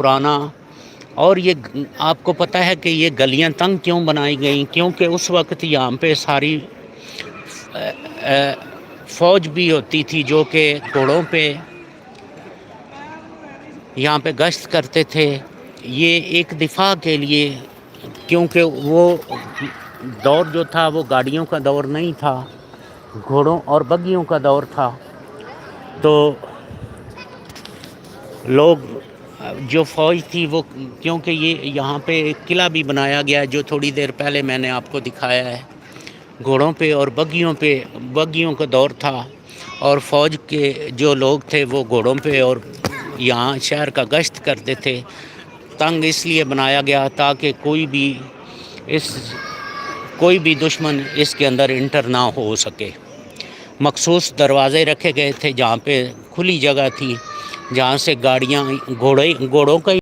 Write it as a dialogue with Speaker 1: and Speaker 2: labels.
Speaker 1: پرانا. اور یہ آپ کو پتہ ہے کہ یہ گلیاں تنگ کیوں بنائی گئیں؟ کیونکہ اس وقت یہاں پہ ساری فوج بھی ہوتی تھی جو کہ گھوڑوں پہ یہاں پہ گشت کرتے تھے. یہ ایک دفاع کے لیے، کیونکہ وہ دور جو تھا وہ گاڑیوں کا دور نہیں تھا، گھوڑوں اور بگیوں کا دور تھا. تو لوگ جو فوج تھی وہ، کیونکہ یہ یہاں پہ ایک قلعہ بھی بنایا گیا جو تھوڑی دیر پہلے میں نے آپ کو دکھایا ہے، گھوڑوں پہ اور بگیوں کا دور تھا. اور فوج کے جو لوگ تھے وہ گھوڑوں پہ اور یہاں شہر کا گشت کرتے تھے. تنگ اس لیے بنایا گیا تاکہ کوئی بھی دشمن اس کے اندر انٹر نہ ہو سکے. مخصوص دروازے رکھے گئے تھے جہاں پہ کھلی جگہ تھی، جہاں سے گاڑیاں گھوڑوں کا